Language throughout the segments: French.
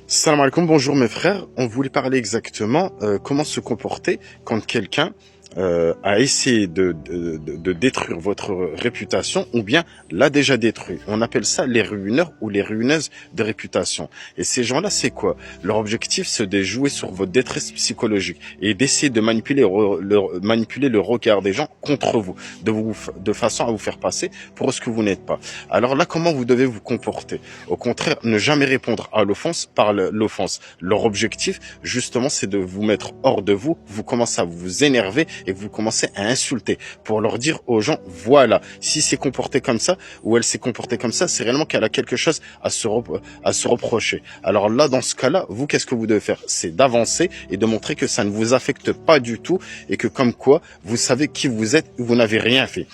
Salam alaikum, bonjour mes frères. On voulait parler exactement comment se comporter quand quelqu'un a essayé de détruire votre réputation ou bien l'a déjà détruit. On appelle ça les ruineurs ou les ruineuses de réputation. Et ces gens-là, c'est quoi? Leur objectif, c'est de jouer sur votre détresse psychologique et d'essayer de manipuler le regard des gens contre vous, de façon à vous faire passer pour ce que vous n'êtes pas. Alors là, comment vous devez vous comporter? Au contraire, ne jamais répondre à l'offense par l'offense. Leur objectif, justement, c'est de vous mettre hors de vous. Vous commencez à vous énerver et que vous commencez à insulter pour leur dire aux gens, voilà, si c'est comporté comme ça ou elle s'est comportée comme ça, c'est réellement qu'elle a quelque chose à se reprocher. Alors là, dans ce cas-là, vous, qu'est-ce que vous devez faire? C'est d'avancer et de montrer que ça ne vous affecte pas du tout et que comme quoi, vous savez qui vous êtes, vous n'avez rien fait.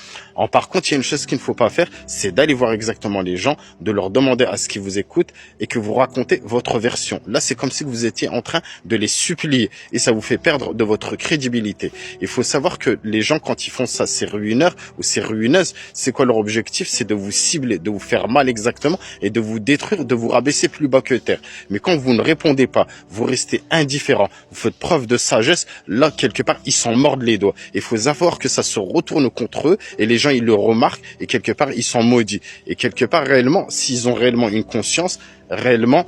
Par contre, il y a une chose qu'il ne faut pas faire, c'est d'aller voir exactement les gens, de leur demander à ce qu'ils vous écoutent et que vous racontez votre version. Là, c'est comme si vous étiez en train de les supplier et ça vous fait perdre de votre crédibilité. Il faut savoir que les gens, quand ils font ça, ces ruineurs ou ces ruineuses, c'est quoi leur objectif? C'est de vous cibler, de vous faire mal exactement et de vous détruire, de vous rabaisser plus bas que terre. Mais quand vous ne répondez pas, vous restez indifférent, vous faites preuve de sagesse, là, quelque part, ils s'en mordent les doigts. Il faut savoir que ça se retourne contre eux et les gens, ils le remarquent et quelque part, ils sont maudits. Et quelque part, réellement, s'ils ont réellement une conscience, réellement,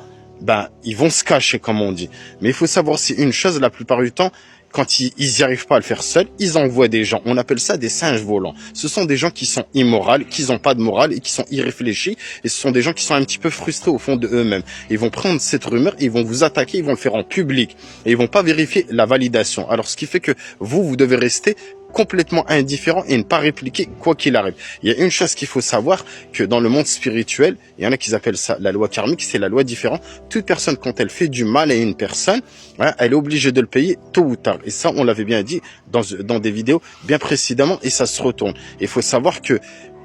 ils vont se cacher, comme on dit. Mais il faut savoir aussi une chose, la plupart du temps, quand ils y arrivent pas à le faire seuls, ils envoient des gens. On appelle ça des singes volants. Ce sont des gens qui sont immoraux, qui n'ont pas de morale et qui sont irréfléchis. Et ce sont des gens qui sont un petit peu frustrés au fond de eux-mêmes. Ils vont prendre cette rumeur, ils vont vous attaquer, ils vont le faire en public. Et ils vont pas vérifier la validation. Alors, ce qui fait que vous devez rester complètement indifférent et ne pas répliquer quoi qu'il arrive. Il y a une chose qu'il faut savoir, que dans le monde spirituel, il y en a qui appellent ça la loi karmique, c'est la loi différente. Toute personne, quand elle fait du mal à une personne, elle est obligée de le payer tôt ou tard. Et ça, on l'avait bien dit dans des vidéos bien précisément, et ça se retourne. Il faut savoir que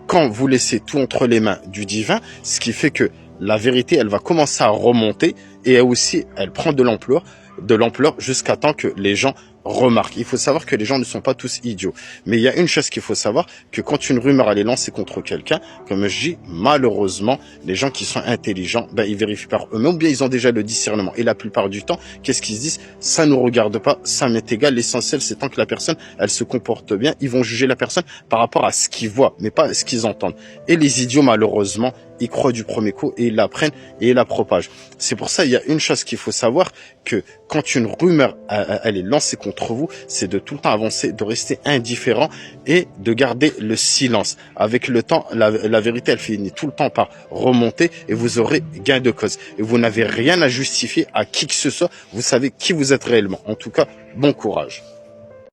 quand vous laissez tout entre les mains du divin, ce qui fait que la vérité, elle va commencer à remonter et aussi, elle prend de l'ampleur jusqu'à temps que les gens remarquent. Il faut savoir que les gens ne sont pas tous idiots. Mais il y a une chose qu'il faut savoir, que quand une rumeur elle est lancée contre quelqu'un, comme je dis, malheureusement, les gens qui sont intelligents, ils vérifient par eux-mêmes, ou bien ils ont déjà le discernement. Et la plupart du temps, qu'est-ce qu'ils se disent? Ça nous regarde pas, ça m'est égal. L'essentiel, c'est tant que la personne, elle se comporte bien. Ils vont juger la personne par rapport à ce qu'ils voient, mais pas à ce qu'ils entendent. Et les idiots, malheureusement, ils croient du premier coup et ils la prennent et ils la propagent. C'est pour ça, il y a une chose qu'il faut savoir, que quand une rumeur, elle est lancée contre vous, c'est de tout le temps avancer, de rester indifférent et de garder le silence. Avec le temps, la vérité, elle finit tout le temps par remonter et vous aurez gain de cause. Et vous n'avez rien à justifier à qui que ce soit. Vous savez qui vous êtes réellement. En tout cas, bon courage.